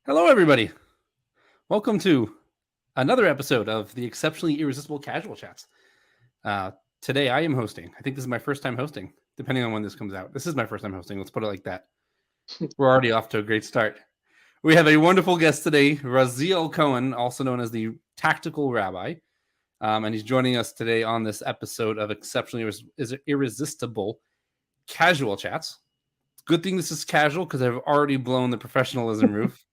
Hello, everybody. Welcome to another episode of the Exceptionally Irresistible Casual Chats. Today, I am hosting. I think this is my first time hosting, depending on when this comes out. This is my first time hosting. Let's put it like that. We're already off to a great start. We have a wonderful guest today, Raziel Cohen, also known as the Tactical Rabbi. And he's joining us today on this episode of Exceptionally Irresistible Casual Chats. Good thing this is casual because I've already blown the professionalism roof.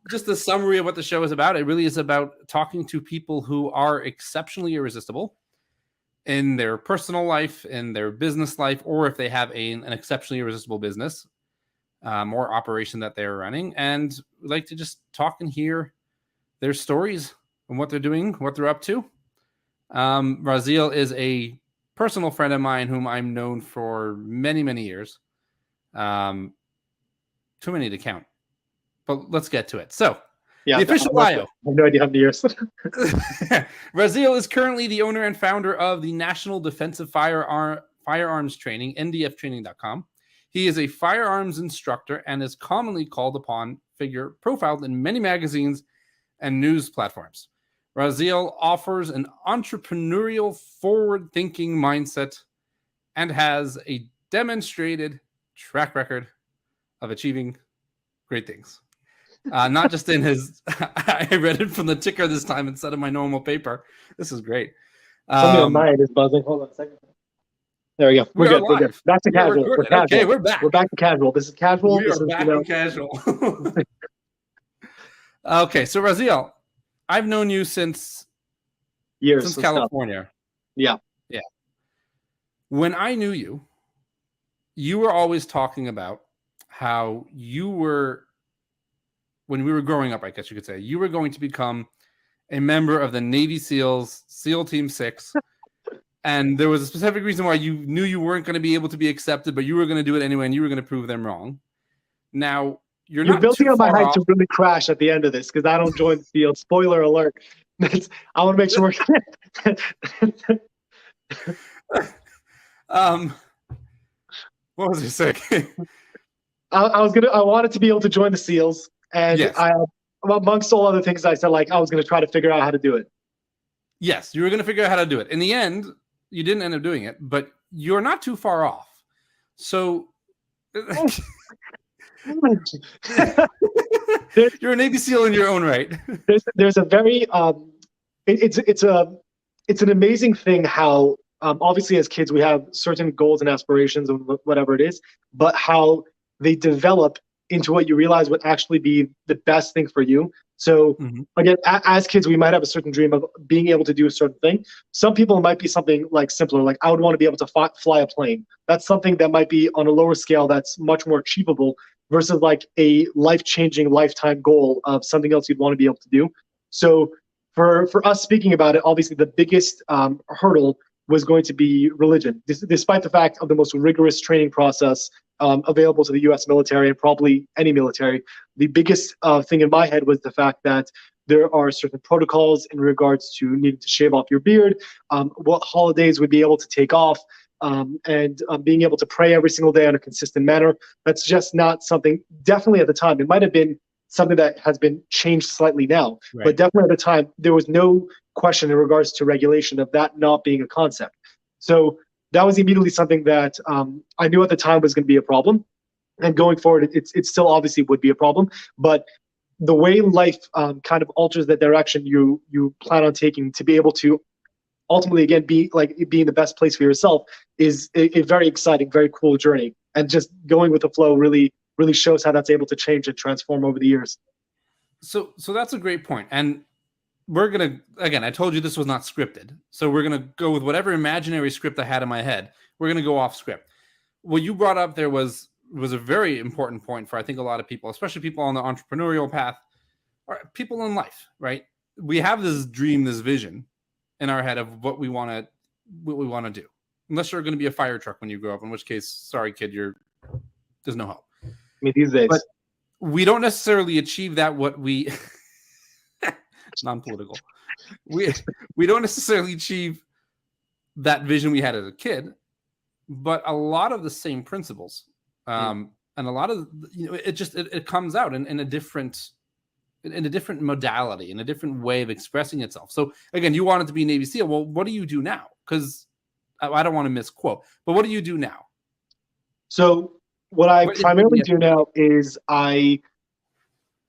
Just a summary of what the show is about. It really is about talking to people who are exceptionally irresistible in their personal life, in their business life, or if they have an exceptionally irresistible business or operation that they're running. And we like to just talk and hear their stories and what they're doing, what they're up to. Raziel is a personal friend of mine whom I've known for many, many years. Too many to count. But let's get to it. So, the official bio. I have no idea how many years. Raziel is currently the owner and founder of the National Defensive Firearms Training, ndftraining.com. He is a firearms instructor and is commonly called upon figure profiled in many magazines and news platforms. Raziel offers an entrepreneurial, forward-thinking mindset and has a demonstrated track record of achieving great things. Not just in his, I read it from the ticker this time instead of my normal paper. This is great. Something on mine is buzzing. Hold on a second. There we go. We're good. We're good. Back to casual. We're casual. Okay, we're back. We're back to casual. This is casual. We are back to casual. Okay, so Raziel, I've known you since California. Yeah. When I knew you, you were always talking about how you were, when we were growing up, I guess you could say, you were going to become a member of the Navy SEALs, SEAL Team 6. And there was a specific reason why you knew you weren't going to be able to be accepted, but you were going to do it anyway, and you were going to prove them wrong. Now, you're not building on my height off. to really crash at the end of this because I don't join the field. Spoiler alert. I want to make sure we're what was I saying? I wanted to be able to join the SEALs. And yes. Amongst all other things, I said, I was going to try to figure out how to do it. Yes, you were going to figure out how to do it. In the end, you didn't end up doing it, but you're not too far off. So you're a Navy SEAL in your own right. There's a very it's an amazing thing how obviously as kids we have certain goals and aspirations of whatever it is, but how they develop into what you realize would actually be the best thing for you. So again, as kids, we might have a certain dream of being able to do a certain thing. Some people might be something like simpler, like I would want to be able to fly a plane. That's something that might be on a lower scale that's much more achievable versus like a life-changing lifetime goal of something else you'd want to be able to do. So for us speaking about it, obviously the biggest hurdle was going to be religion, despite the fact of the most rigorous training process available to the U.S. military and probably any military. The biggest thing in my head was the fact that there are certain protocols in regards to needing to shave off your beard, what holidays would be able to take off, and being able to pray every single day in a consistent manner. That's just not something, definitely at the time, it might have been something that has been changed slightly now, right. But definitely at the time, there was no question in regards to regulation of that not being a concept. So that was immediately something that I knew at the time was going to be a problem. And going forward, it still obviously would be a problem. But the way life kind of alters the direction you plan on taking to be able to ultimately, again, be in the best place for yourself is a very exciting, very cool journey. And just going with the flow really shows how that's able to change and transform over the years. So that's a great point. And we're going to, again, I told you this was not scripted. So we're going to go with whatever imaginary script I had in my head. We're going to go off script. What you brought up there was a very important point for, I think, a lot of people, especially people on the entrepreneurial path or people in life, right? We have this dream, this vision in our head of what we want to do. Unless you're going to be a fire truck when you grow up, in which case, sorry, kid, there's no help. I mean, these days. But we don't necessarily achieve that non-political. We don't necessarily achieve that vision we had as a kid, but a lot of the same principles And a lot of, it comes out in a different modality, in a different way of expressing itself. So again, you wanted to be Navy SEAL. Well, what do you do now? Because I don't want to misquote, but what do you do now? So what I What is primarily the do now is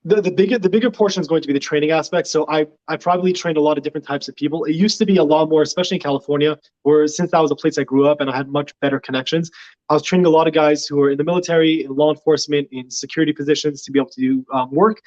the bigger portion is going to be the training aspect. So I probably trained a lot of different types of people. It used to be a lot more, especially in California, where since that was a place I grew up and I had much better connections, I was training a lot of guys who were in the military, in law enforcement, in security positions to be able to do work,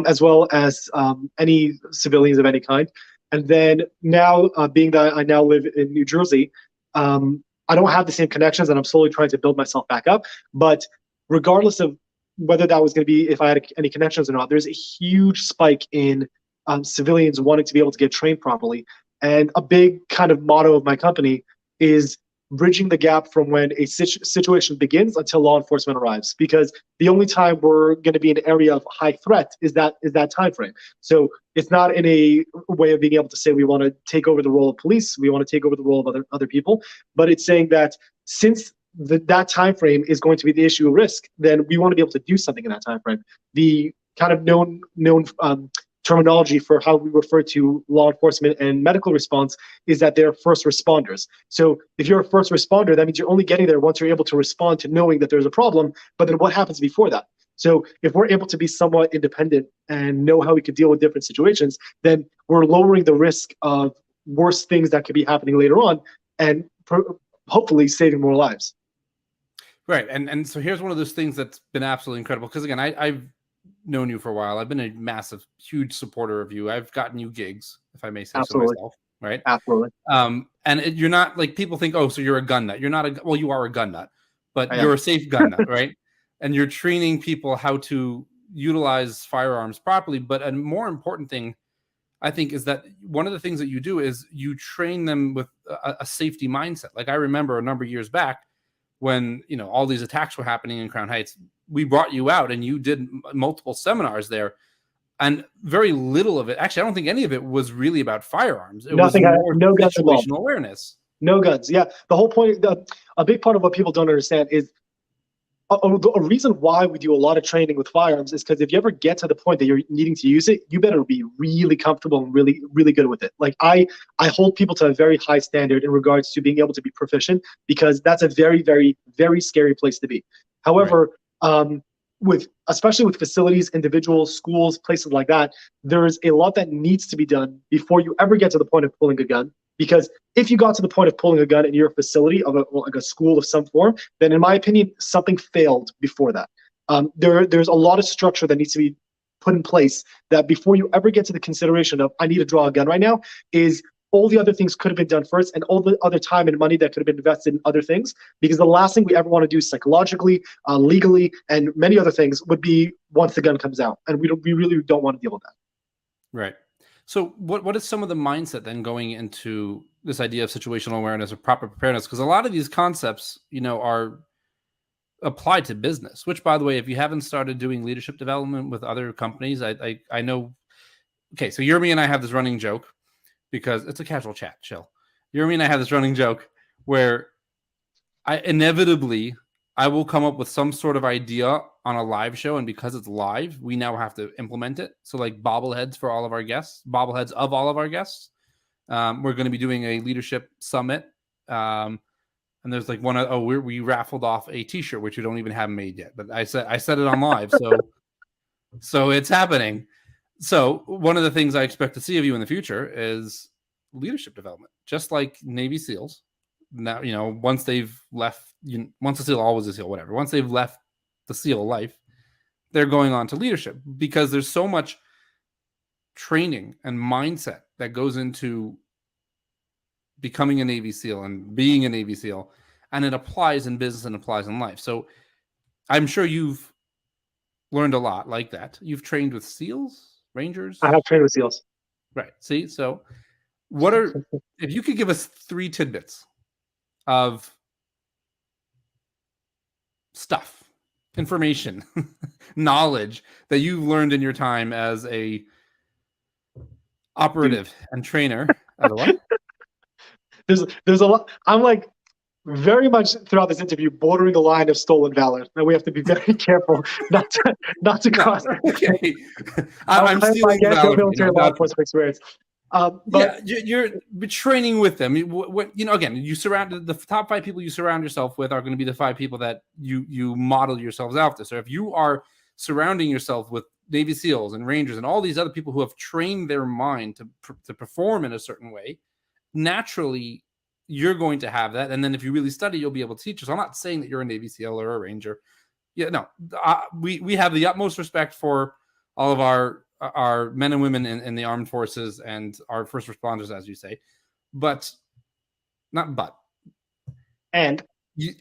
as well as any civilians of any kind. And then now, being that I now live in New Jersey, I don't have the same connections, and I'm slowly trying to build myself back up. But regardless of whether that was going to be if I had any connections or not, there's a huge spike in civilians wanting to be able to get trained properly. And a big kind of motto of my company is bridging the gap from when a situation begins until law enforcement arrives. Because the only time we're going to be in an area of high threat is that time frame. So it's not in a way of being able to say we want to take over the role of police, we want to take over the role of other people, but it's saying that since that time frame is going to be the issue of risk, then we want to be able to do something in that time frame. The kind of known terminology for how we refer to law enforcement and medical response is that they're first responders. So if you're a first responder, that means you're only getting there once you're able to respond to knowing that there's a problem. But then what happens before that? So if we're able to be somewhat independent and know how we could deal with different situations, then we're lowering the risk of worse things that could be happening later on, and hopefully saving more lives. Right. And so here's one of those things that's been absolutely incredible. Because again, I've known you for a while. I've been a massive, huge supporter of you. I've gotten you gigs, if I may say so myself. Right. Absolutely. And you're not like, people think, oh, so you're a gun nut. You're not well, you are a gun nut, but you're a safe gun nut, right? And you're training people how to utilize firearms properly. But a more important thing, I think, is that one of the things that you do is you train them with a safety mindset. Like I remember a number of years back, when all these attacks were happening in Crown Heights, we brought you out and you did multiple seminars there, and very little of it, actually, I don't think any of it was really about firearms. It was more no guns involved. Situational awareness. No guns. Yeah, the whole point. A big part of what people don't understand is a reason why we do a lot of training with firearms is because if you ever get to the point that you're needing to use it, you better be really comfortable and really, really good with it. Like I hold people to a very high standard in regards to being able to be proficient, because that's a very, very, very scary place to be. However, especially with facilities, individuals, schools, places like that, there's a lot that needs to be done before you ever get to the point of pulling a gun. Because if you got to the point of pulling a gun in your facility of like a school of some form, then in my opinion, something failed before that. There's a lot of structure that needs to be put in place that before you ever get to the consideration of I need to draw a gun right now, is all the other things could have been done first, and all the other time and money that could have been invested in other things. Because the last thing we ever want to do psychologically, legally, and many other things would be once the gun comes out, and we really don't want to deal with that. Right. So what is some of the mindset then going into this idea of situational awareness or proper preparedness? Because a lot of these concepts, are applied to business, which, by the way, if you haven't started doing leadership development with other companies, I know. Okay, so Yermi and I have this running joke, because it's a casual chat, chill. Yermi and I have this running joke where I will come up with some sort of idea on a live show, and because it's live, we now have to implement it. So like bobbleheads of all of our guests. We're going to be doing a leadership summit. And there's like we raffled off a t-shirt, which we don't even have made yet, but I said it on live. So it's happening. So one of the things I expect to see of you in the future is leadership development, just like Navy SEALs. Now, once they've left, once a SEAL, always a SEAL, whatever. Once they've left the SEAL life, they're going on to leadership, because there's so much training and mindset that goes into becoming a Navy SEAL and being a Navy SEAL, and it applies in business and applies in life. So I'm sure you've learned a lot like that. You've trained with SEALs, Rangers. I have trained with SEALs. Right. See, so if you could give us 3 tidbits of stuff, information, knowledge that you've learned in your time as a operative and trainer. As a what? There's a lot. I'm like very much throughout this interview bordering the line of stolen valor. And we have to be very careful not to cross. Okay. I'm clarify stealing the again, no valor from you. military law enforcement experience. But yeah, you're training with them. What again, you surround the top 5 people you surround yourself with are going to be the 5 people that you model yourselves after. So if you are surrounding yourself with Navy SEALs and Rangers and all these other people who have trained their mind to perform in a certain way, naturally you're going to have that. And then if you really study, you'll be able to teach. So I'm not saying that you're a Navy SEAL or a Ranger. Yeah, no, we have the utmost respect for all of our men and women in the armed forces and our first responders, as you say,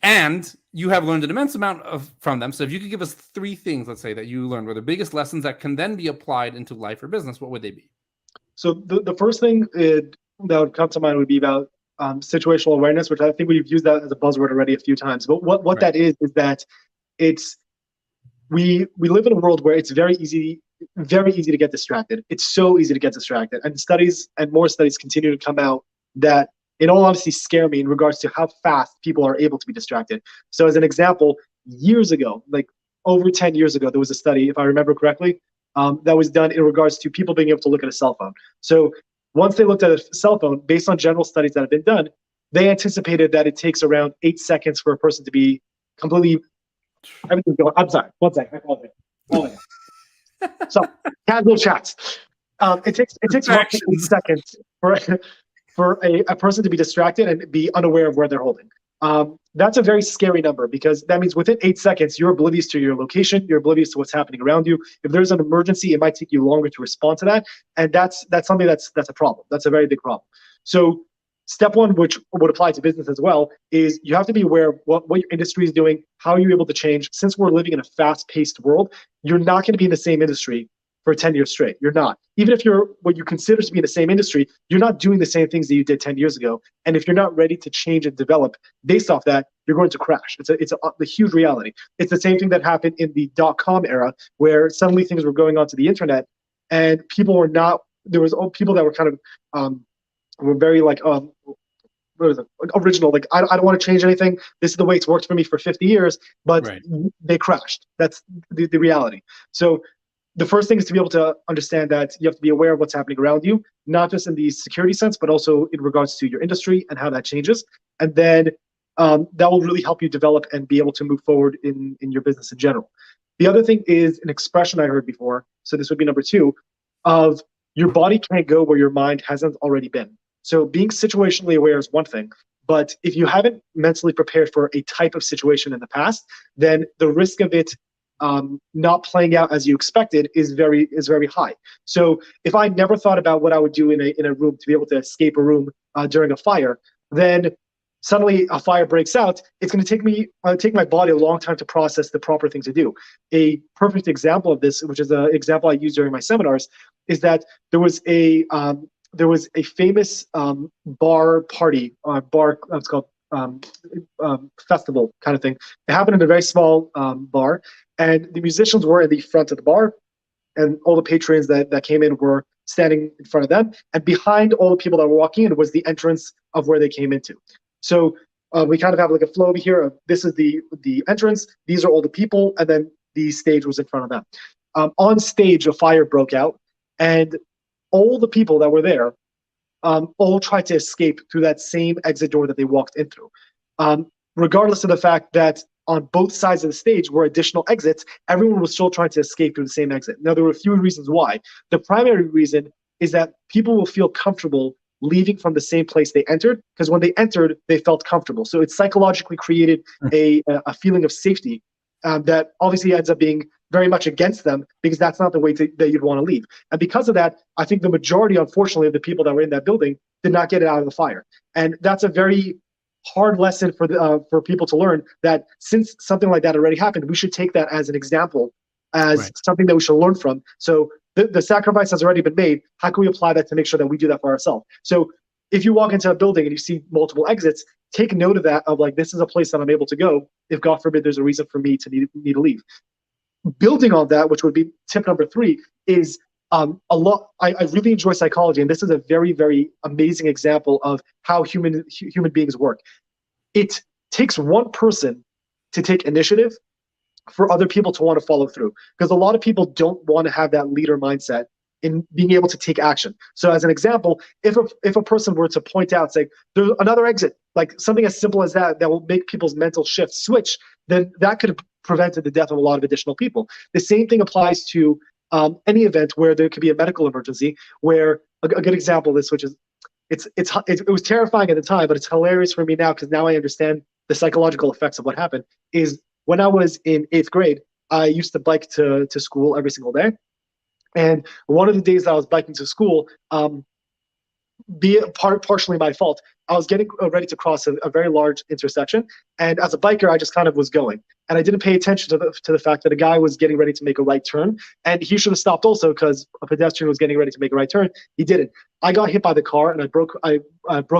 and you have learned an immense amount from them. So if you could give us 3 things, let's say, that you learned were the biggest lessons that can then be applied into life or business, what would they be? So the first thing that would come to mind would be about situational awareness, which I think we've used that as a buzzword already a few times. But what right. that is that we live in a world where it's very easy to get distracted. It's so easy to get distracted. And studies and more studies continue to come out that in all honesty scare me in regards to how fast people are able to be distracted. So as an example, years ago, like over 10 years ago, there was a study, if I remember correctly, that was done in regards to people being able to look at a cell phone. So once they looked at a cell phone, based on general studies that have been done, they anticipated that it takes around 8 seconds for a person to be completely, everything's going, I'm sorry, 1 second, So casual chats. It takes roughly 8 seconds for a person to be distracted and be unaware of where they're holding. That's a very scary number because that means within 8 seconds, you're oblivious to your location, you're oblivious to what's happening around you. If there's an emergency, it might take you longer to respond to that. And that's something that's a problem. That's a very big problem. So step 1, which would apply to business as well, is you have to be aware of what your industry is doing, how are you able to change. Since we're living in a fast-paced world, you're not going to be in the same industry for 10 years straight. You're not. Even if you're what you consider to be in the same industry, you're not doing the same things that you did 10 years ago. And if you're not ready to change and develop based off that, you're going to crash. It's a huge reality. It's the same thing that happened in the .com era, where suddenly things were going onto the internet and people were not, there was people that were kind of, were very like, what is it? Original. Like, I don't want to change anything. This is the way it's worked for me for 50 years, but right. They crashed. That's the reality. So the first thing is to be able to understand that you have to be aware of what's happening around you, not just in the security sense, but also in regards to your industry and how that changes. And then that will really help you develop and be able to move forward in your business in general. The other thing is an expression I heard before. So this would be number 2 of your body can't go where your mind hasn't already been. So being situationally aware is one thing, but if you haven't mentally prepared for a type of situation in the past, then the risk of it not playing out as you expected is very high. So if I never thought about what I would do in a room to be able to escape a room during a fire, then suddenly a fire breaks out, it's going to take my body a long time to process the proper thing to do. A perfect example of this, which is an example I use during my seminars, is that there was a famous bar party, it's called festival kind of thing. It happened in a very small bar, and the musicians were in the front of the bar, and all the patrons that came in were standing in front of them, and behind all the people that were walking in was the entrance of where they came into. So we kind of have like a flow over here of this is the entrance, these are all the people, and then the stage was in front of them. On stage, a fire broke out, and all the people that were there all tried to escape through that same exit door that they walked in through. Regardless of the fact that on both sides of the stage were additional exits, everyone was still trying to escape through the same exit. Now, there were a few reasons why. The primary reason is that people will feel comfortable leaving from the same place they entered, because when they entered, they felt comfortable. So it psychologically created a feeling of safety that obviously ends up being very much against them, because that's not the way that you'd want to leave. And because of that, I think the majority, unfortunately, of the people that were in that building did not get it out of the fire. And that's a very hard lesson for people to learn, that since something like that already happened, we should take that as an example, as right. something that we should learn from. So the sacrifice has already been made. How can we apply that to make sure that we do that for ourselves? So if you walk into a building and you see multiple exits, take note of that, of like, this is a place that I'm able to go if, God forbid, there's a reason for me to need to leave. Building on that, which would be tip number 3, is I really enjoy psychology, and this is a very, very amazing example of how human beings work. It takes one person to take initiative for other people to want to follow through. Because a lot of people don't want to have that leader mindset in being able to take action. So as an example, if a person were to point out, say, there's another exit, like something as simple as that, that will make people's mental shift switch, then that could have prevented the death of a lot of additional people. The same thing applies to any event where there could be a medical emergency, where a good example of this, which is, it was terrifying at the time, but it's hilarious for me now because now I understand the psychological effects of what happened, is when I was in 8th grade, I used to bike to school every single day. And one of the days that I was biking to school, partially my fault, I was getting ready to cross a very large intersection. And as a biker, I just kind of was going. And I didn't pay attention to the fact that a guy was getting ready to make a right turn. And he should have stopped also because a pedestrian was getting ready to make a right turn. He didn't. I got hit by the car and I broke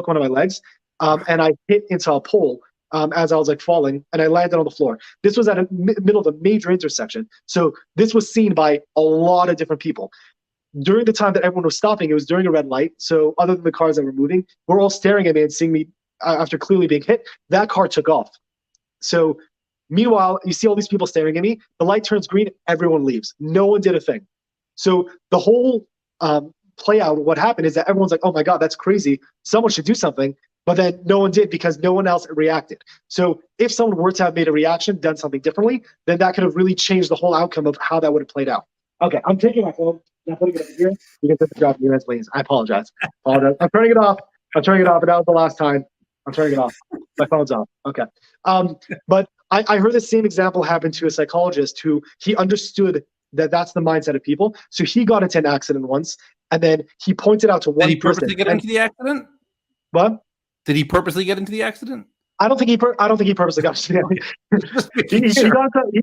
one of my legs. And I hit into a pole. As I was like falling, and I landed on the floor. This was at a middle of a major intersection. So this was seen by a lot of different people. During the time that everyone was stopping, it was during a red light. So other than the cars that were moving, we're all staring at me and seeing me after clearly being hit. That car took off. So meanwhile, you see all these people staring at me. The light turns green, everyone leaves. No one did a thing. So the whole play out, what happened is that everyone's like, oh my God, that's crazy. Someone should do something. But then no one did because no one else reacted. So if someone were to have made a reaction, done something differently, then that could have really changed the whole outcome of how that would have played out. Okay, I'm taking my phone. I'm putting it over here. You can take the drop units, please. I apologize. I'm turning it off. And that was the last time. I'm turning it off. My phone's off. Okay. But I heard the same example happen to a psychologist who he understood that that's the mindset of people. So he got into an accident once, and then he pointed out to one person. Did he purposely get into the accident? What? Did he purposely get into the accident? I don't think he purposely got into it.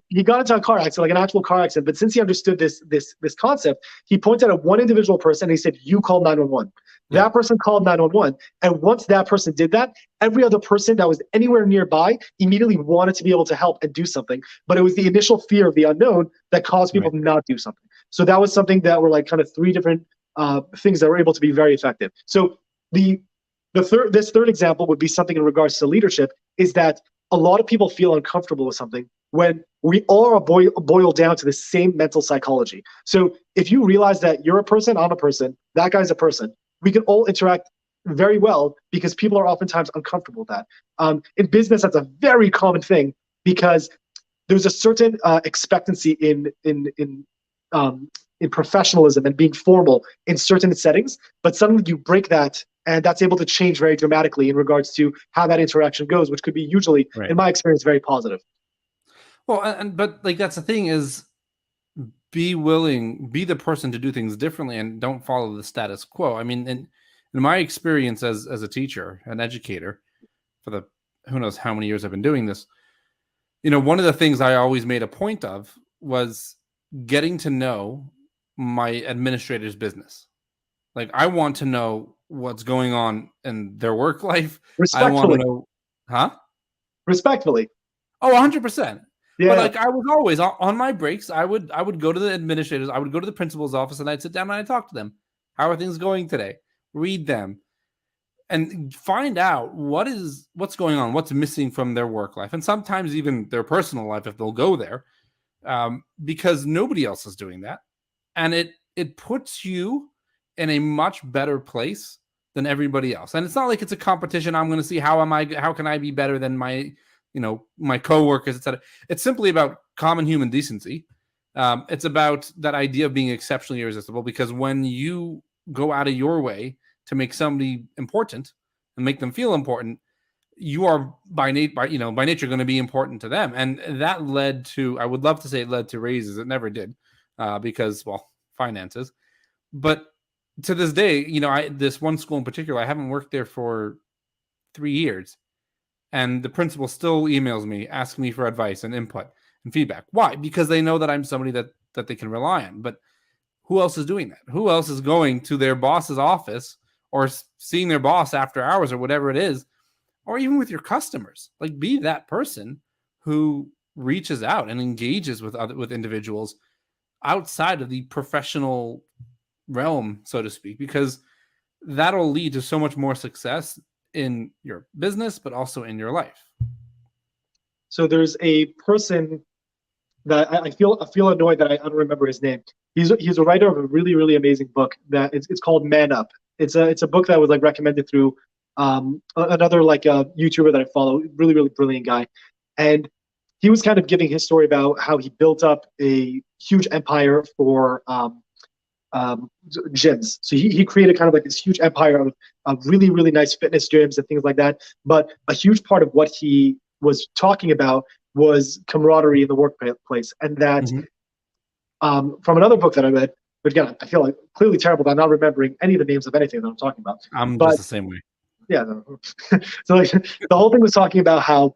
He got into a car accident, like an actual car accident. But since he understood this concept, he pointed at one individual person and he said, "You call 911." Yeah. That person called 911, and once that person did that, every other person that was anywhere nearby immediately wanted to be able to help and do something. But it was the initial fear of the unknown that caused people to not do something. So that was something that were like kind of 3 different things that were able to be very effective. So this third example would be something in regards to leadership, is that a lot of people feel uncomfortable with something when we all are boiled down to the same mental psychology. So if you realize that you're a person, I'm a person, that guy's a person, we can all interact very well because people are oftentimes uncomfortable with that. In business, that's a very common thing because there's a certain expectancy in professionalism and being formal in certain settings, but suddenly you break that, and that's able to change very dramatically in regards to how that interaction goes, which could be usually, in my experience, very positive. Well, but like that's the thing is, be the person to do things differently and don't follow the status quo. I mean, in my experience as a teacher, an educator, for the who knows how many years I've been doing this, one of the things I always made a point of was getting to know my administrator's business. Like, I want to know what's going on in their work life. Respectfully. I want to know, huh? Respectfully. Oh, 100%. Yeah. But like, I was always on my breaks. I would go to the administrators. I would go to the principal's office and I'd sit down and I'd talk to them. How are things going today? Read them and find out what's going on, what's missing from their work life, and sometimes even their personal life if they'll go there, because nobody else is doing that, and it puts you in a much better place than everybody else. And it's not like it's a competition. I'm going to see how can I be better than my coworkers, etc. It's simply about common human decency. It's about that idea of being exceptionally irresistible, because when you go out of your way to make somebody important and make them feel important, you are by nature going to be important to them. And that led to, I would love to say it led to raises. It never did, because, well, finances. But to this day, this one school in particular, I haven't worked there for 3 years. And the principal still emails me, asking me for advice and input and feedback. Why? Because they know that I'm somebody that they can rely on. But who else is doing that? Who else is going to their boss's office or seeing their boss after hours or whatever it is, or even with your customers? Like, be that person who reaches out and engages with individuals outside of the professional realm, so to speak, because that'll lead to so much more success in your business, but also in your life. So there's a person that I feel annoyed that I don't remember his name. He's a writer of a really, really amazing book that it's called Man Up. It's a book that was like recommended through another like a YouTuber that I follow. Really, really brilliant guy. And he was kind of giving his story about how he built up a huge empire for gyms. So he created kind of like this huge empire of really, really nice fitness gyms and things like that. But a huge part of what he was talking about was camaraderie in the workplace. And that from another book that I read, but again, I feel like clearly terrible about not remembering any of the names of anything that I'm talking about. I'm just the same way. Yeah. No. So like the whole thing was talking about how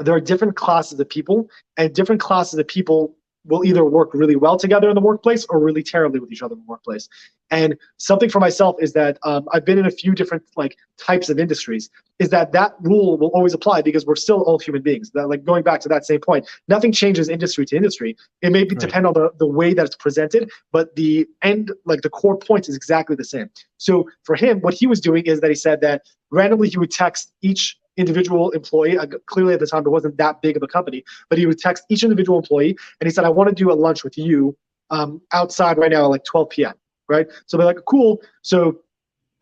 there are different classes of people, and different classes of people will either work really well together in the workplace or really terribly with each other in the workplace. And something for myself is that I've been in a few different like types of industries, is that rule will always apply because we're still all human beings. That, like, going back to that same point, nothing changes industry to industry. It may depend on the way that it's presented, but the end, like the core point is exactly the same. So for him, what he was doing is that he said that randomly he would text each individual employee. Clearly at the time it wasn't that big of a company, but he would text each individual employee and he said, I want to do a lunch with you outside right now at like 12 p.m. Right? So they're like, cool. So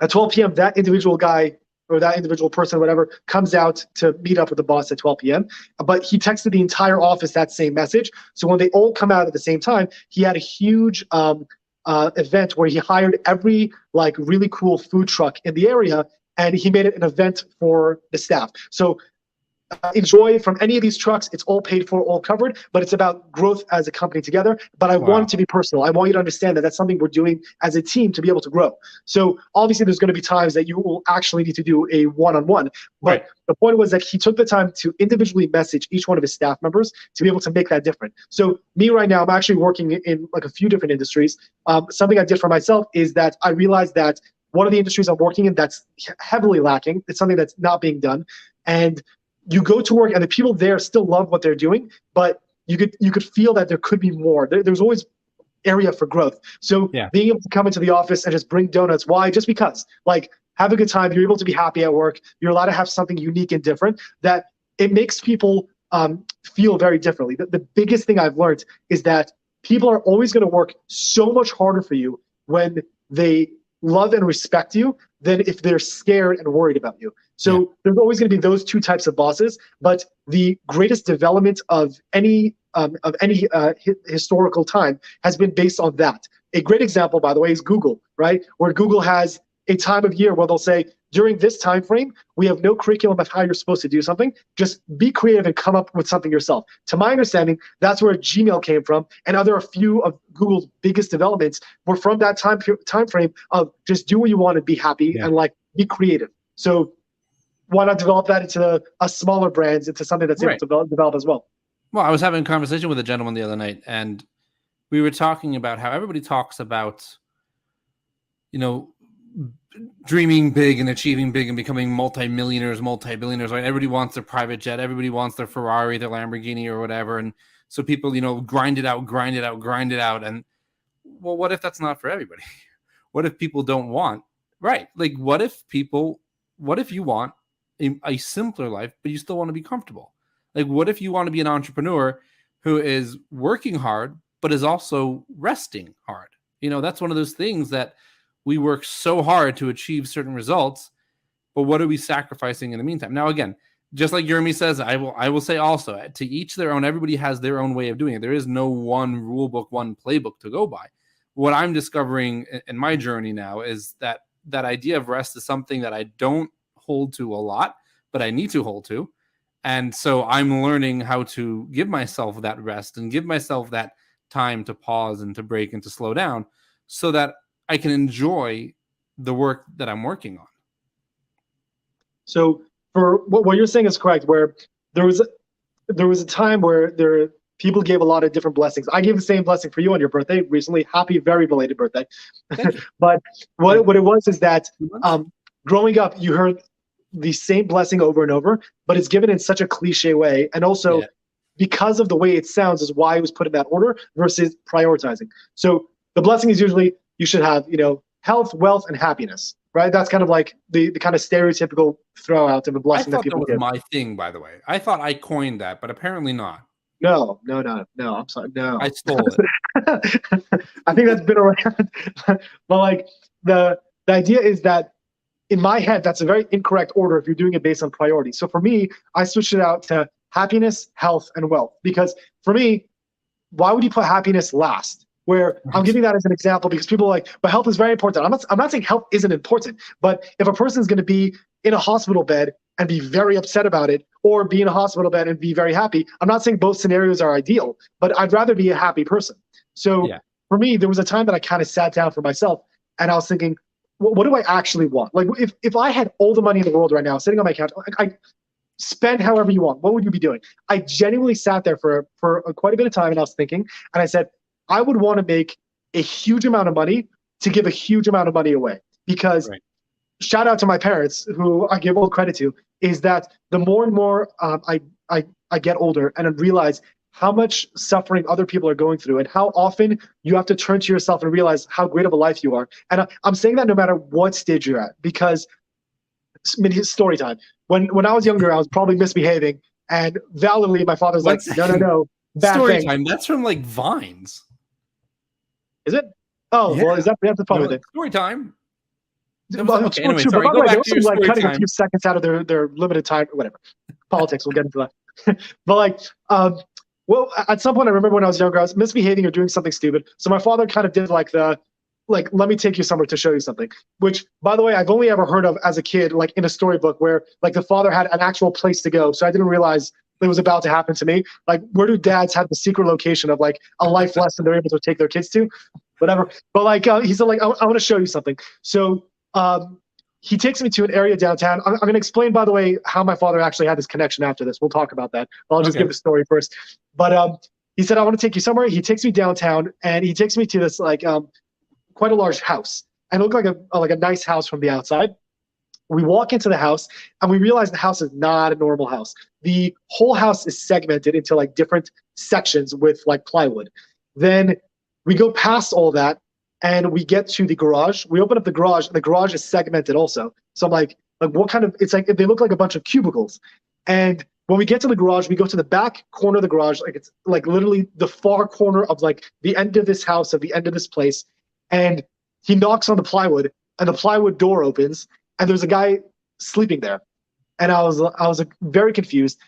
at 12 p.m. that individual guy or that individual person, whatever, comes out to meet up with the boss at 12 p.m. But he texted the entire office that same message. So when they all come out at the same time, he had a huge event where he hired every like really cool food truck in the area, and he made it an event for the staff. So enjoy from any of these trucks. It's all paid for, all covered, but it's about growth as a company together. But I want it to be personal. I want you to understand that that's something we're doing as a team to be able to grow. So obviously there's going to be times that you will actually need to do a one-on-one. But the point was that he took the time to individually message each one of his staff members to be able to make that different. So me right now, I'm actually working in like a few different industries. Something I did for myself is that I realized that one of the industries I'm working in that's heavily lacking, it's something that's not being done. And you go to work and the people there still love what they're doing, but you could feel that there could be more. There's always area for growth. So being able to come into the office and just bring donuts, why? Just because, like, have a good time. You're able to be happy at work. You're allowed to have something unique and different that it makes people feel very differently. The biggest thing I've learned is that people are always going to work so much harder for you when they love and respect you than if they're scared and worried about you. So there's always going to be those two types of bosses, but the greatest development of any historical time has been based on that. A great example, by the way, is Google, right? Where Google has a time of year where they'll say, during this time frame, we have no curriculum of how you're supposed to do something. Just be creative and come up with something yourself. To my understanding, that's where Gmail came from, and a few of Google's biggest developments were from that time frame of just do what you want and be happy and like be creative. So why not develop that into a smaller brands, into something that's able to develop as well? Well, I was having a conversation with a gentleman the other night, and we were talking about how everybody talks about, you know, dreaming big and achieving big and becoming multi-millionaires, multi-billionaires, right? Everybody wants their private jet. Everybody wants their Ferrari, their Lamborghini or whatever. And so people, you know, grind it out. And well, what if that's not for everybody? What if people don't want, like, what if you want a simpler life, but you still want to be comfortable? Like, what if you want to be an entrepreneur who is working hard, but is also resting hard? You know, that's one of those things that we work so hard to achieve certain results, but what are we sacrificing in the meantime? Now, again, just like Jeremy says, I will say also, to each their own. Everybody has their own way of doing it. There is no one rule book, one playbook to go by. What I'm discovering in my journey now is that idea of rest is something that I don't hold to a lot, but I need to hold to. And so I'm learning how to give myself that rest and give myself that time to pause and to break and to slow down so that I can enjoy the work that I'm working on. So for what you're saying is correct, where there was a time where people gave a lot of different blessings. I gave the same blessing for you on your birthday recently. Happy, very belated birthday. But what it was is that growing up, you heard the same blessing over and over, but it's given in such a cliche way. And also because of the way it sounds is why it was put in that order versus prioritizing. So the blessing is usually you should have, you know, health, wealth, and happiness, right? That's kind of like the kind of stereotypical throw out of a I blessing that thought that people was give. my thing, by the way. I thought I coined that, but apparently not. No. I'm sorry. I No. stole it. I think that's been around. But like the idea is that in my head, that's a very incorrect order if you're doing it based on priority. So for me, I switched it out to happiness, health, and wealth. Because for me, why would you put happiness last? Where I'm giving that as an example because people are like, but health is very important. I'm not saying health isn't important, but if a person is going to be in a hospital bed and be very upset about it, or be in a hospital bed and be very happy, I'm not saying both scenarios are ideal, but I'd rather be a happy person. So for me, there was a time that I kind of sat down for myself and I was thinking, what do I actually want? Like if I had all the money in the world right now, sitting on my couch, I spend however you want, what would you be doing? I genuinely sat there for quite a bit of time and I was thinking, and I said, I would want to make a huge amount of money to give a huge amount of money away. Because shout out to my parents, who I give all credit to, is that the more and more I get older and I realize how much suffering other people are going through and how often you have to turn to yourself and realize how great of a life you are. And I'm saying that no matter what stage you're at, because it's story time. When I was younger, I was probably misbehaving, and validly my father was like, no, bad story thing. time. That's from like Vines. Is it? Oh, yeah. Well, that's probably it. Story time. Okay, anyway, sorry. Go back to your like cutting a few seconds out of their limited time, or whatever. Politics, we'll get into that. But like, well, at some point, I remember when I was younger, I was misbehaving or doing something stupid. So my father kind of did like let me take you somewhere to show you something. Which, by the way, I've only ever heard of as a kid, like in a storybook where like the father had an actual place to go. So I didn't realize it was about to happen to me. Like, where do dads have the secret location of like a life lesson they're able to take their kids to? Whatever. But like, he said, like, I want to show you something. So he takes me to an area downtown. I'm going to explain, by the way, how my father actually had this connection after this. We'll talk about that. But I'll just give the story first. But he said, I want to take you somewhere. He takes me downtown, and he takes me to this like quite a large house. And it looked like a nice house from the outside. We walk into the house, and we realize the house is not a normal house. The whole house is segmented into like different sections with like plywood. Then we go past all that, and we get to the garage. We open up the garage, and the garage is segmented also. So I'm like what kind of, it's like, they look like a bunch of cubicles. And when we get to the garage, we go to the back corner of the garage, like it's like literally the far corner of like the end of this house, of the end of this place. And he knocks on the plywood, and the plywood door opens, and there's a guy sleeping there. And I was very confused.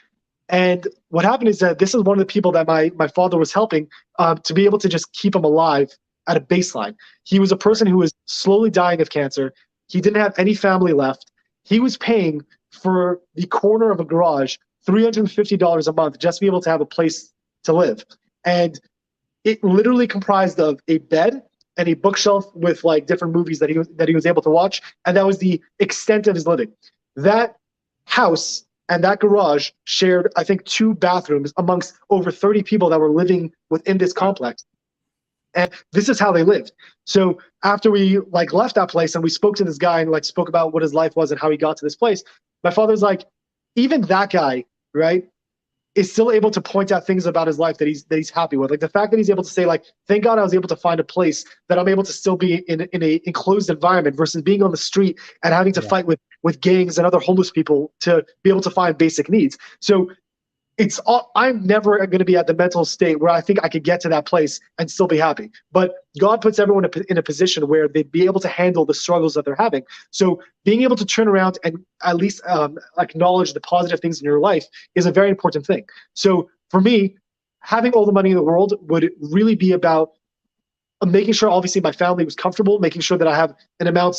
And what happened is that this is one of the people that my father was helping to be able to just keep him alive at a baseline. He was a person who was slowly dying of cancer. He didn't have any family left. He was paying for the corner of a garage $350 a month just to be able to have a place to live. And it literally comprised of a bed and a bookshelf with like different movies that he was able to watch. And that was the extent of his living. That house and that garage shared, I think, 2 bathrooms amongst over 30 people that were living within this complex. And this is how they lived. So after we like left that place and we spoke to this guy and like spoke about what his life was and how he got to this place, my father's like, even that guy, right, is still able to point out things about his life that he's happy with. Like the fact that he's able to say, like, thank God I was able to find a place that I'm able to still be in a enclosed environment versus being on the street and having to fight with gangs and other homeless people to be able to find basic needs. So I'm never going to be at the mental state where I think I could get to that place and still be happy. But God puts everyone in a position where they'd be able to handle the struggles that they're having. So being able to turn around and at least acknowledge the positive things in your life is a very important thing. So for me, having all the money in the world would really be about making sure, obviously, my family was comfortable, making sure that I have an amount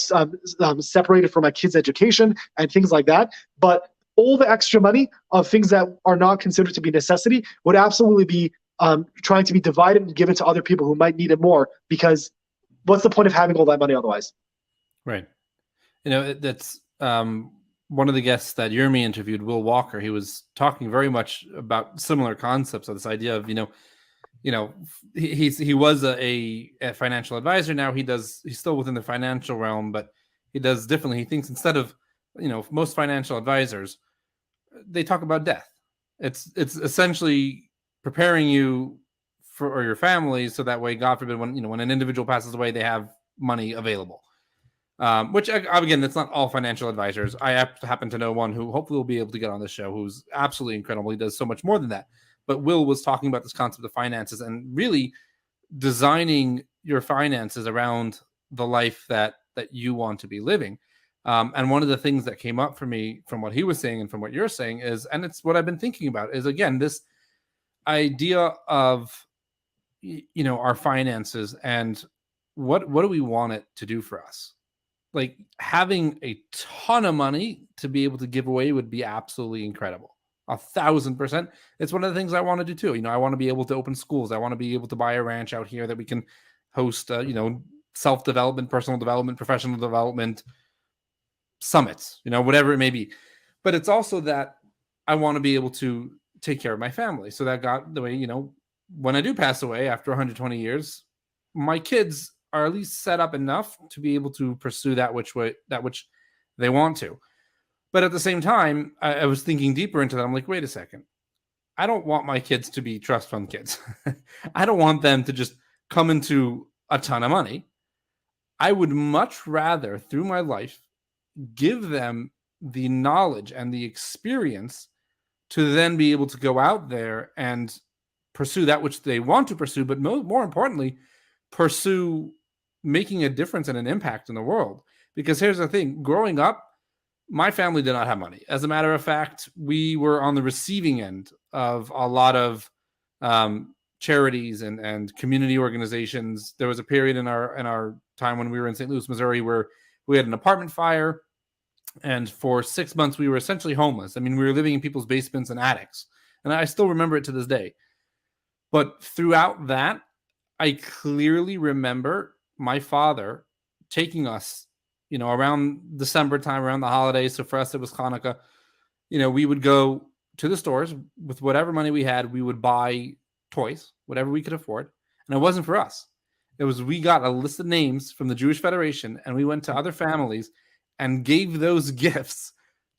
separated for my kids' education and things like that. But all the extra money of things that are not considered to be necessity would absolutely be trying to be divided and given to other people who might need it more, because what's the point of having all that money otherwise? Right. You know, that's one of the guests that Jeremy interviewed, Will Walker. He was talking very much about similar concepts of this idea of, he was a financial advisor. Now he's still within the financial realm, but he does differently. He thinks instead of, most financial advisors, they talk about death. It's essentially preparing you or your family so that way, God forbid, when an individual passes away, they have money available. Which again, that's not all financial advisors. I happen to know one who hopefully will be able to get on the show, who's absolutely incredible. He does so much more than that. But Will was talking about this concept of finances and really designing your finances around the life that you want to be living. And one of the things that came up for me from what he was saying and from what you're saying is, and it's what I've been thinking about, is again this idea of our finances and what do we want it to do for us. Like having a ton of money to be able to give away would be absolutely incredible. 1,000%. It's one of the things I want to do too. I want to be able to open schools. I want to be able to buy a ranch out here that we can host, self-development, personal development, professional development summits, whatever it may be. But it's also that I want to be able to take care of my family. So that got the way, when I do pass away after 120 years, my kids are at least set up enough to be able to pursue that which they want to. But at the same time, I was thinking deeper into that. I'm like, wait a second. I don't want my kids to be trust fund kids. I don't want them to just come into a ton of money. I would much rather, through my life, give them the knowledge and the experience to then be able to go out there and pursue that which they want to pursue, but more importantly, pursue making a difference and an impact in the world. Because here's the thing, growing up, my family did not have money. As a matter of fact, we were on the receiving end of a lot of charities and community organizations. There was a period in our time when we were in St. Louis, Missouri, where we had an apartment fire, and for 6 months we were essentially homeless. I mean, we were living in people's basements and attics, and I still remember it to this day. But throughout that, I clearly remember my father taking us, around December time, around the holidays. So for us, it was Hanukkah. We would go to the stores with whatever money we had. We would buy toys, whatever we could afford. And it wasn't for us. It was, we got a list of names from the Jewish Federation, and we went to other families and gave those gifts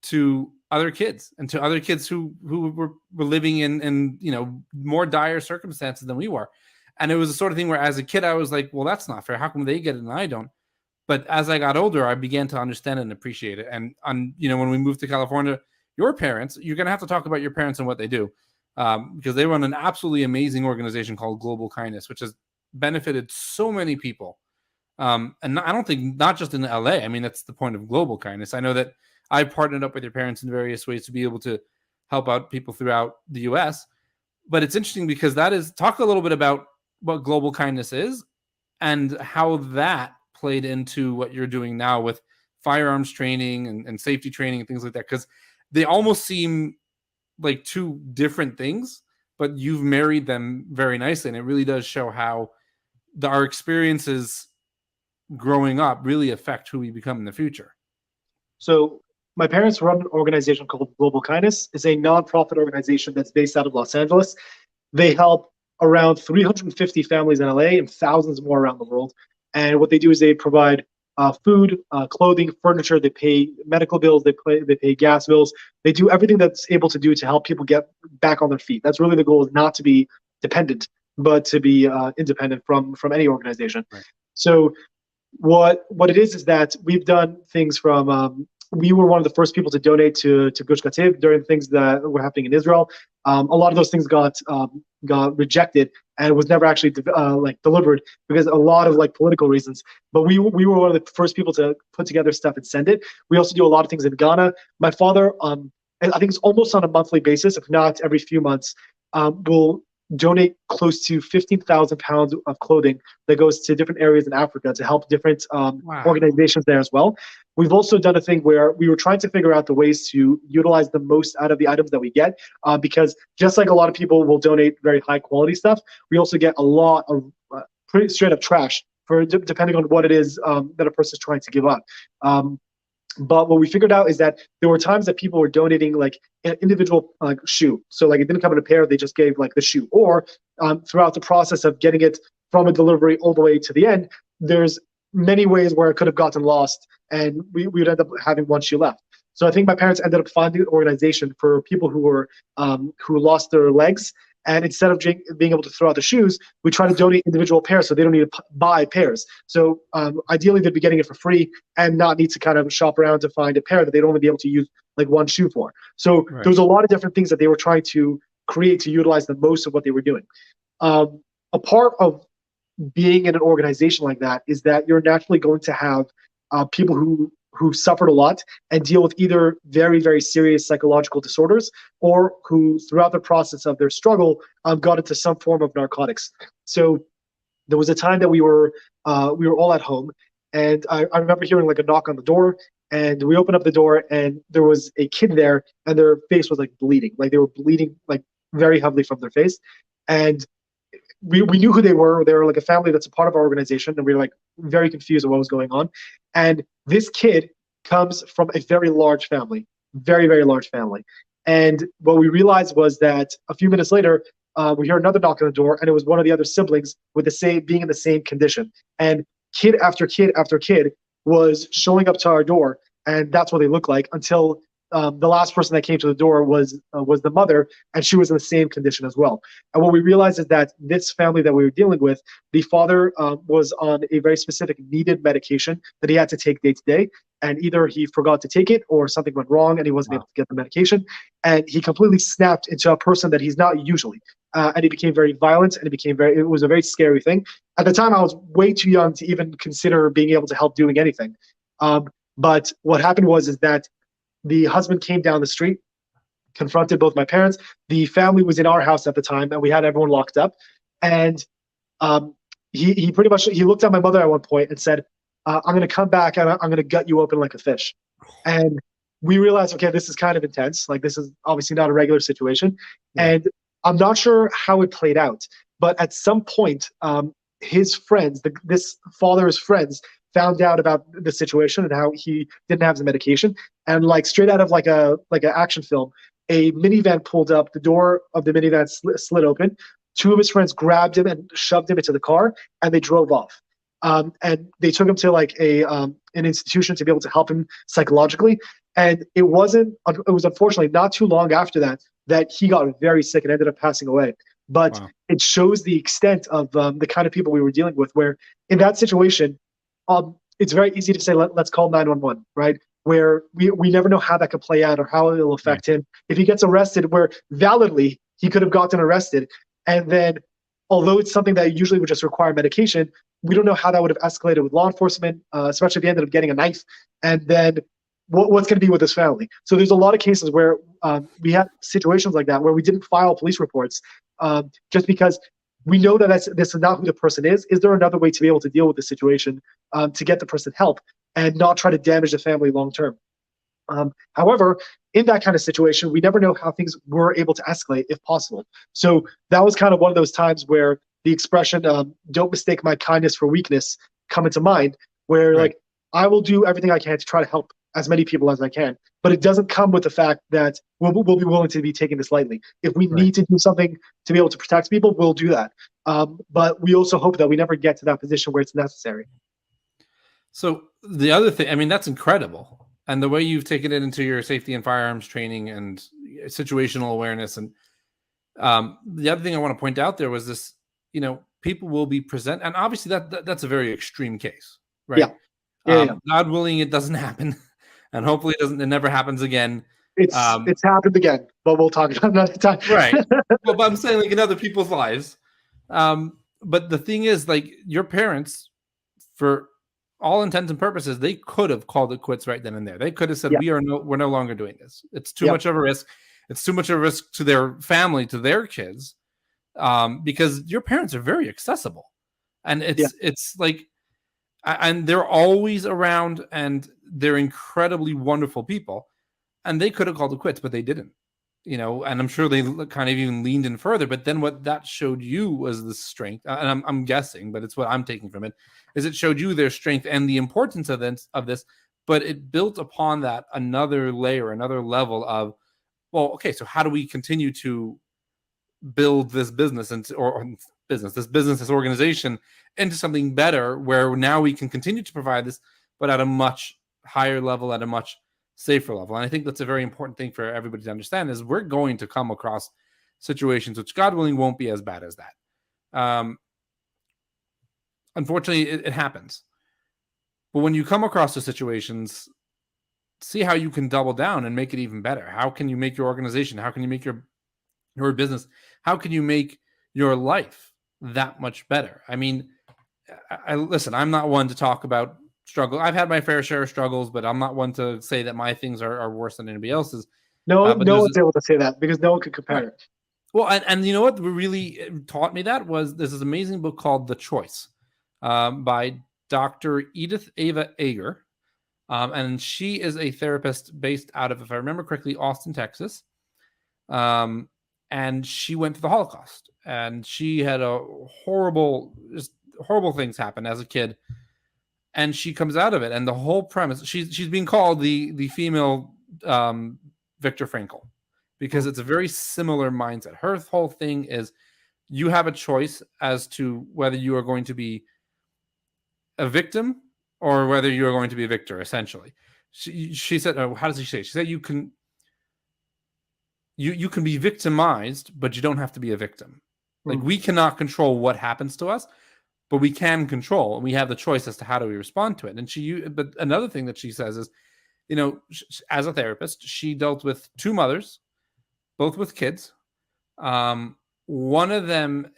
to other kids and to other kids who were living in more dire circumstances than we were. And it was the sort of thing where as a kid, I was like, well, that's not fair. How come they get it and I don't? But as I got older, I began to understand and appreciate it. And when we moved to California, your parents, you're going to have to talk about your parents and what they do, because they run an absolutely amazing organization called Global Kindness, which has benefited so many people. And I don't think not just in LA. I mean, that's the point of Global Kindness. I know that I've partnered up with your parents in various ways to be able to help out people throughout the US. But it's interesting because talk a little bit about what Global Kindness is and how that played into what you're doing now with firearms training and safety training and things like that, because they almost seem like two different things, but you've married them very nicely. And it really does show how our experiences growing up really affect who we become in the future. So my parents run an organization called Global Kindness. It's a nonprofit organization that's based out of Los Angeles. They help around 350 families in LA and thousands more around the world. And what they do is they provide food, clothing, furniture. They pay medical bills. They pay gas bills. They do everything that's able to do to help people get back on their feet. That's really the goal, is not to be dependent, but to be independent from any organization. Right. So what it is that we've done things from we were one of the first people to donate to Gush Kativ during things that were happening in Israel. A lot of those things got rejected and was never actually delivered because a lot of political reasons. But we were one of the first people to put together stuff and send it. We also do a lot of things in Ghana. My father, I think it's almost on a monthly basis, if not every few months, will donate close to 15,000 pounds of clothing that goes to different areas in Africa to help different organizations there as well. We've also done a thing where we were trying to figure out the ways to utilize the most out of the items that we get, because just like a lot of people will donate very high quality stuff, we also get a lot of pretty straight up trash for depending on what it is that a person is trying to give up. But what we figured out is that there were times that people were donating an individual shoe. So it didn't come in a pair, they just gave the shoe. Or throughout the process of getting it from a delivery all the way to the end, there's many ways where it could have gotten lost and we would end up having one shoe left. So I think my parents ended up finding an organization for people who were who lost their legs And instead of being able to throw out the shoes, we try to donate individual pairs so they don't need to buy pairs. So ideally, they'd be getting it for free and not need to kind of shop around to find a pair that they'd only be able to use like one shoe for. So Right. there was a lot of different things that they were trying to create to utilize the most of what they were doing. A part of being in an organization like that is that you're naturally going to have people who suffered a lot and deal with either very, very serious psychological disorders, or who throughout the process of their struggle got into some form of narcotics. So there was a time that we were all at home, and I remember hearing like a knock on the door, and we opened up the door, and there was a kid there, and their face was like bleeding, like they were bleeding like very heavily from their face. And we knew who they were. They were like a family that's a part of our organization, and we were like very confused of what was going on. And this kid comes from a very large family, very, very large family. And what we realized was that a few minutes later, we hear another knock on the door, and it was one of the other siblings with the same, being in the same condition. And kid after kid after kid was showing up to our door, and that's what they look like, until the last person that came to the door was the mother, and she was in the same condition as well. And what we realized is that this family that we were dealing with, the father was on a very specific needed medication that he had to take day to day, and either he forgot to take it or something went wrong and he wasn't able to get the medication, and he completely snapped into a person that he's not usually. And he became very violent, and it was a very scary thing. At the time, I was way too young to even consider being able to help doing anything. But what happened was that the husband came down the street, confronted both my parents. The family was in our house at the time, and we had everyone locked up. And he pretty much, he looked at my mother at one point and said, I'm going to come back and I'm going to gut you open like a fish. And we realized, okay, this is kind of intense. Like, this is obviously not a regular situation. Yeah. And I'm not sure how it played out, but at some point, his friends, this father's friends, found out about the situation and how he didn't have the medication. And like straight out of like an action film, a minivan pulled up, the door of the minivan slid open. Two of his friends grabbed him and shoved him into the car, and they drove off. And they took him to like an institution to be able to help him psychologically. And it was unfortunately not too long after that he got very sick and ended up passing away. But wow. It shows the extent of the kind of people we were dealing with, where in that situation, it's very easy to say, let's call 911, right? Where we never know how that could play out or how it'll affect him. If he gets arrested, where validly he could have gotten arrested, and then although it's something that usually would just require medication, we don't know how that would have escalated with law enforcement, especially if he ended up getting a knife, and then what's going to be with his family. So there's a lot of cases where we had situations like that where we didn't file police reports just because we know that this is not who the person is. Is there another way to be able to deal with the situation to get the person help and not try to damage the family long term? However, in that kind of situation, we never know how things were able to escalate if possible. So that was kind of one of those times where the expression, don't mistake my kindness for weakness, come into mind, where like, I will do everything I can to try to help as many people as I can, but it doesn't come with the fact that we'll be willing to be taking this lightly. If we need to do something to be able to protect people, we'll do that. But we also hope that we never get to that position where it's necessary. So the other thing, I mean, that's incredible. And the way you've taken it into your safety and firearms training and situational awareness. And the other thing I want to point out there was this, people will be present. And obviously that's a very extreme case, right? Yeah. God willing, it doesn't happen. And hopefully it never happens again. It's happened again, but we'll talk about it another time. Right. Well, but I'm saying like in other people's lives. But the thing is, like, your parents, for all intents and purposes, they could have called it quits right then and there. They could have said, we're no longer doing this. It's too much of a risk. It's too much of a risk to their family, to their kids, because your parents are very accessible, and it's like, and they're always around, and they're incredibly wonderful people, and they could have called it quits, but they didn't, and I'm sure they kind of even leaned in further. But then what that showed you was the strength, and I'm guessing, but it's what I'm taking from it, is it showed you their strength and the importance of this, but it built upon that another layer, another level of, well, okay, so how do we continue to build this business this organization into something better, where now we can continue to provide this, but at a much higher level, at a much safer level. And I think that's a very important thing for everybody to understand, is we're going to come across situations, which God willing won't be as bad as that. Unfortunately, it happens. But when you come across the situations, see how you can double down and make it even better. How can you make your organization? How can you make your business? How can you make your life that much better? I mean, listen, I'm not one to talk about struggle. I've had my fair share of struggles, but I'm not one to say that my things are worse than anybody else's. No, But no one's able to say that because no one could compare it. Well, and you know what really taught me that was there's this amazing book called The Choice by Dr. Edith Ava Eger. And she is a therapist based out of, if I remember correctly, Austin, Texas. And she went through the Holocaust, and she had horrible things happen as a kid. And she comes out of it, and the whole premise, she's being called the female Viktor Frankl, because it's a very similar mindset. Her whole thing is you have a choice as to whether you are going to be a victim or whether you are going to be a victor, essentially. She said, how does she say? She said you can be victimized, but you don't have to be a victim. Like, we cannot control what happens to us, but we can control, and we have the choice as to how do we respond to it. And but another thing that she says is, as a therapist, she dealt with two mothers, both with kids. One of them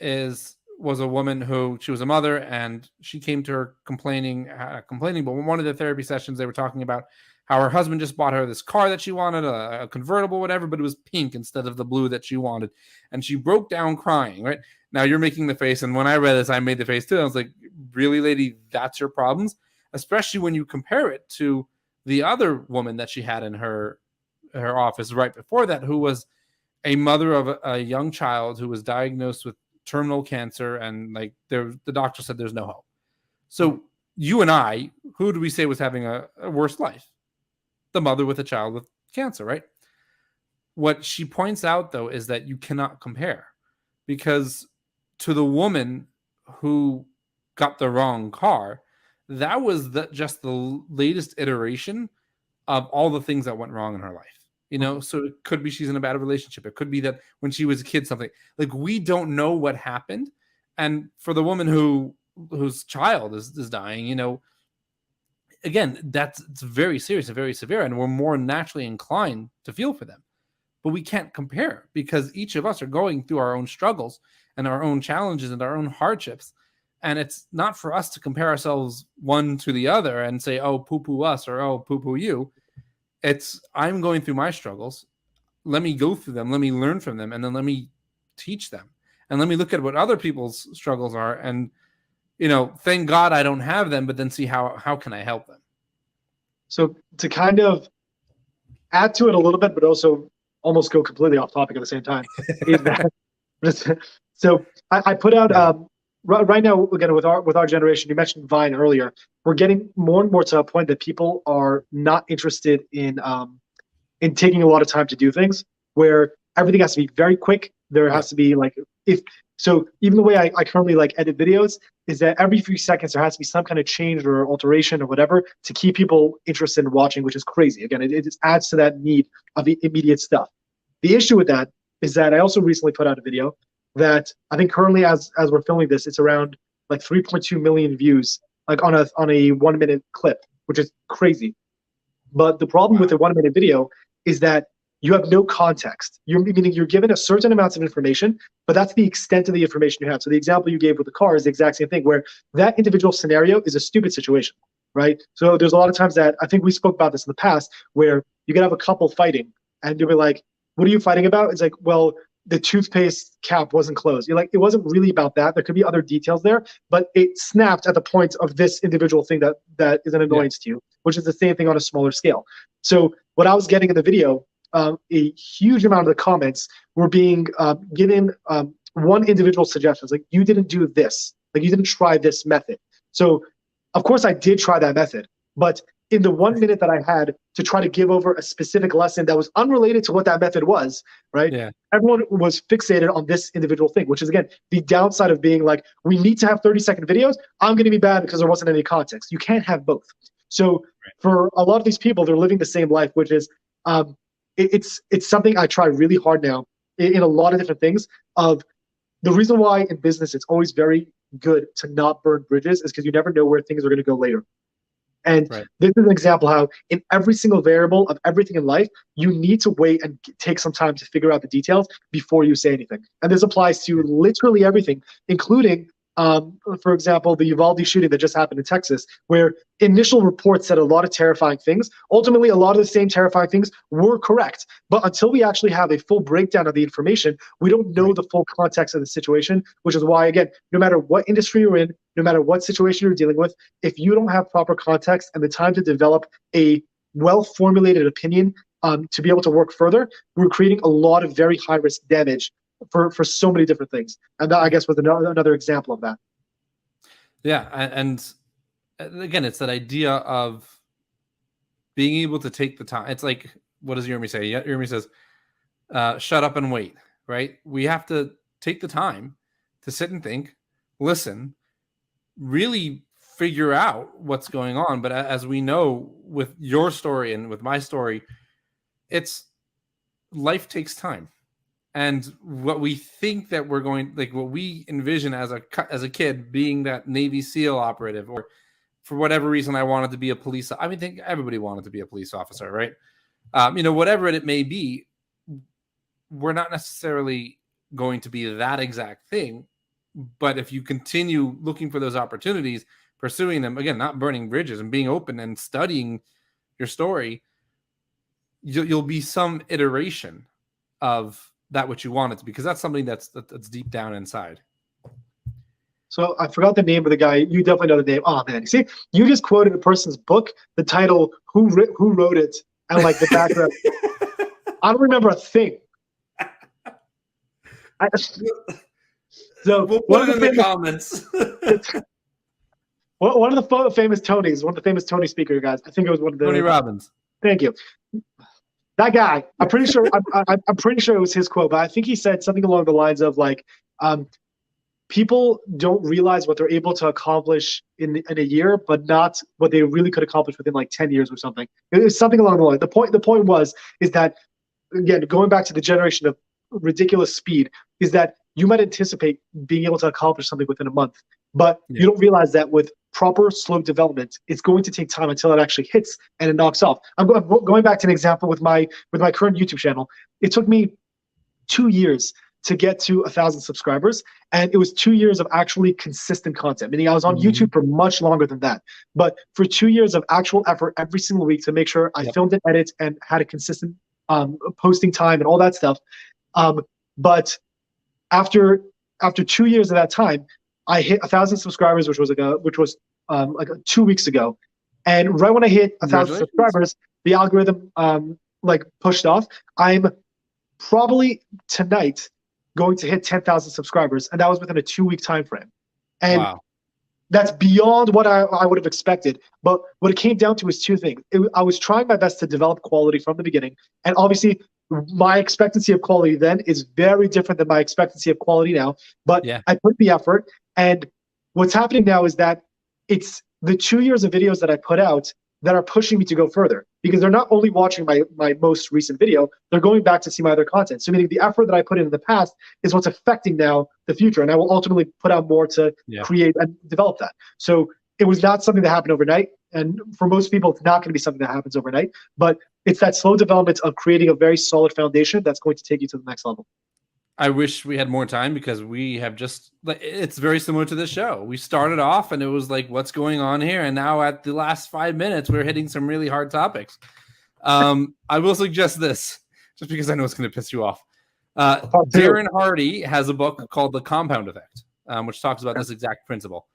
was a woman who, she was a mother, and she came to her complaining, but in one of the therapy sessions, they were talking about how her husband just bought her this car that she wanted, a convertible, whatever, but it was pink instead of the blue that she wanted. And she broke down crying, right? Now you're making the face. And when I read this, I made the face too. I was like, really, lady, that's your problems? Especially when you compare it to the other woman that she had in her office right before that, who was a mother of a young child who was diagnosed with terminal cancer, and like the doctor said there's no hope. So you and I, who do we say was having a worse life? The mother with a child with cancer, right? What she points out, though, is that you cannot compare, because to the woman who got the wrong car, that was just the latest iteration of all the things that went wrong in her life. So it could be she's in a bad relationship. It could be that when she was a kid, something like, we don't know what happened. And for the woman whose child is dying, again, it's very serious and very severe, and we're more naturally inclined to feel for them. But we can't compare, because each of us are going through our own struggles and our own challenges and our own hardships. And it's not for us to compare ourselves one to the other and say, oh, poo-poo us, or oh, poo-poo you. It's, I'm going through my struggles. Let me go through them. Let me learn from them. And then let me teach them. And let me look at what other people's struggles are. And, thank God I don't have them, but then see how can I help them? So to kind of add to it a little bit, but also almost go completely off topic at the same time, is that, so I put out, right now, again, with our generation, you mentioned Vine earlier, we're getting more and more to a point that people are not interested in taking a lot of time to do things, where everything has to be very quick. There has to be even the way I currently edit videos is that every few seconds there has to be some kind of change or alteration or whatever to keep people interested in watching, which is crazy. Again, it just adds to that need of immediate stuff. The issue with that is that I also recently put out a video that I think currently, as we're filming this, it's around 3.2 million views, on a 1 minute clip, which is crazy. But the problem with a 1 minute video is that you have no context. Meaning you're given a certain amount of information, but that's the extent of the information you have. So the example you gave with the car is the exact same thing, where that individual scenario is a stupid situation, right? So there's a lot of times that, I think we spoke about this in the past, where you can have a couple fighting and you'll be like, what are you fighting about? It's like, well, the toothpaste cap wasn't closed. You're like, it wasn't really about that. There could be other details there, but it snapped at the point of this individual thing that is an annoyance to you, which is the same thing on a smaller scale. So what I was getting in the video, a huge amount of the comments were being given one individual suggestions, like, you didn't do this, like you didn't try this method. So of course I did try that method, but in the 1 minute that I had to try to give over a specific lesson that was unrelated to what that method was, right? Yeah. Everyone was fixated on this individual thing, which is, again, the downside of being like, we need to have 30-second videos. I'm going to be bad because there wasn't any context. You can't have both. So for a lot of these people, they're living the same life, which is, it's something I try really hard now in a lot of different things. Of the reason why in business it's always very good to not burn bridges is because you never know where things are going to go later. And Right. this is an example how in every single variable of everything in life, you need to wait and take some time to figure out the details before you say anything. And this applies to literally everything, including, for example, the Uvalde shooting that just happened in Texas, where initial reports said a lot of terrifying things. Ultimately, a lot of the same terrifying things were correct. But until we actually have a full breakdown of the information, we don't know the full context of the situation, which is why, again, no matter what industry you're in, no matter what situation you're dealing with, if you don't have proper context and the time to develop a well-formulated opinion to be able to work further, we're creating a lot of very high-risk damage for so many different things. And that, I guess, was another example of that. Yeah. And again, it's that idea of being able to take the time. It's like, what does Jeremy say? Jeremy says, shut up and wait, right? We have to take the time to sit and think, listen, really figure out what's going on. But as we know with your story and with my story, it's life takes time. And what we think that we're going, like what we envision as a kid being that Navy SEAL operative, or for whatever reason I wanted to be a police. I think everybody wanted to be a police officer, right? Whatever it may be, we're not necessarily going to be that exact thing. But if you continue looking for those opportunities, pursuing them, again, not burning bridges and being open and studying your story, you'll be some iteration of that which you want it to be, because that's something that's deep down inside. So I forgot the name of the guy. You definitely know the name. Oh man, see, you just quoted a person's book, the title, who wrote it, and like the background. I don't remember a thing. So we'll put it in the comments. One of the famous Tonys, one of the famous Tony speaker guys. I think it was one of the Tony Robbins. Thank you. That guy. I'm pretty sure. I'm pretty sure it was his quote, but I think he said something along the lines of like, people don't realize what they're able to accomplish in a year, but not what they really could accomplish within like 10 years or something. It was something along the line. The point is that, again, going back to the generation of ridiculous speed, is that you might anticipate being able to accomplish something within a month, but you don't realize that with proper slow development, it's going to take time until it actually hits and it knocks off. I'm going back to an example with my current YouTube channel. It took me 2 years to get to 1,000 subscribers, and it was 2 years of actually consistent content. Meaning I was on YouTube for much longer than that, but for 2 years of actual effort every single week to make sure I filmed and edit and had a consistent posting time and all that stuff. But after 2 years of that time, I hit 1,000 subscribers, which was like 2 weeks ago. And right when I hit 1,000 subscribers, the algorithm pushed off. I'm probably tonight going to hit 10,000 subscribers, and that was within a 2-week time frame. And that's beyond what I would have expected. But what it came down to is two things. I was trying my best to develop quality from the beginning, and obviously my expectancy of quality then is very different than my expectancy of quality now. But I put the effort, and what's happening now is that it's the 2 years of videos that I put out that are pushing me to go further, because they're not only watching my most recent video, they're going back to see my other content. So meaning the effort that I put in the past is what's affecting now the future. And I will ultimately put out more to create and develop that. So it was not something that happened overnight. And for most people, it's not going to be something that happens overnight, but it's that slow development of creating a very solid foundation that's going to take you to the next level. I wish we had more time, because we have it's very similar to this show. We started off and it was like, what's going on here? And now at the last 5 minutes, we're hitting some really hard topics. I will suggest this, just because I know it's going to piss you off. Darren Hardy has a book called The Compound Effect, which talks about this exact principle.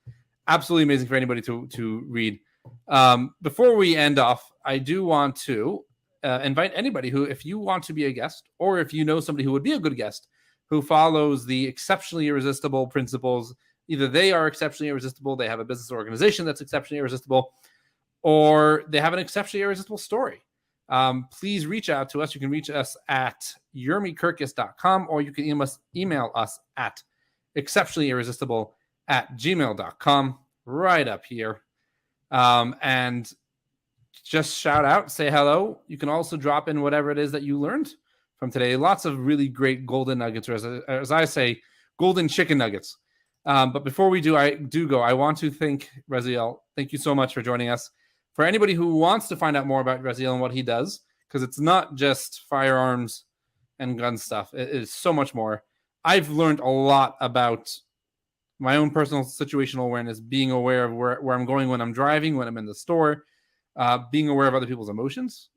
Absolutely amazing for anybody to read. Before we end off, I do want to invite anybody who, if you want to be a guest, or if you know somebody who would be a good guest, who follows the exceptionally irresistible principles. Either they are exceptionally irresistible, they have a business organization that's exceptionally irresistible, or they have an exceptionally irresistible story. Please reach out to us. You can reach us at yermikirkis.com, or you can email us at exceptionallyirresistible@gmail.com, right up here. And just shout out, say hello. You can also drop in whatever it is that you learned from today. Lots of really great golden nuggets, or as I say, golden chicken nuggets. But before we do, I want to thank Raziel. Thank you so much for joining us. For anybody who wants to find out more about Raziel and what he does, because it's not just firearms and gun stuff. It is so much more. I've learned a lot about my own personal situational awareness, being aware of where I'm going when I'm driving, when I'm in the store, being aware of other people's emotions.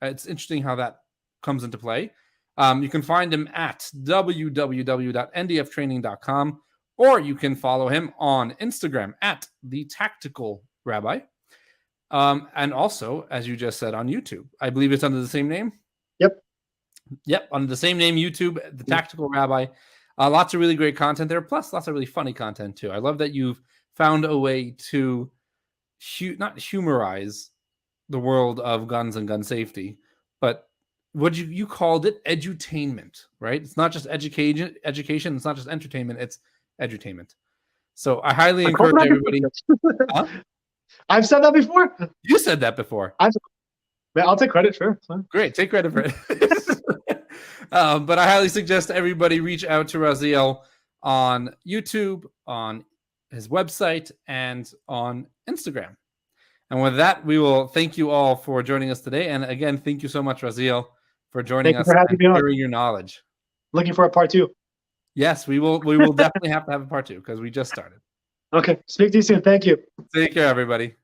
It's interesting how that comes into play. You can find him at www.ndftraining.com, or you can follow him on Instagram at the Tactical Rabbi. And also, as you just said, on YouTube. I believe it's under the same name. Yep, under the same name, YouTube, the Tactical Rabbi. Lots of really great content there, plus lots of really funny content too. I love that you've found a way to not humorize the world of guns and gun safety, but what you called it edutainment, right? It's not just education. It's not just entertainment. It's edutainment. So I highly encourage everybody. Huh? I've said that before. You said that before. I'll take credit, sure. Great, take credit for it. But I highly suggest everybody reach out to Raziel on YouTube, on his website, and on Instagram. And with that, we will thank you all for joining us today. And again, thank you so much, Raziel, for joining us and sharing your knowledge. Looking for a part 2. Yes, we will definitely have to have a part 2 because we just started. Okay. Speak to you soon. Thank you. Take care, everybody.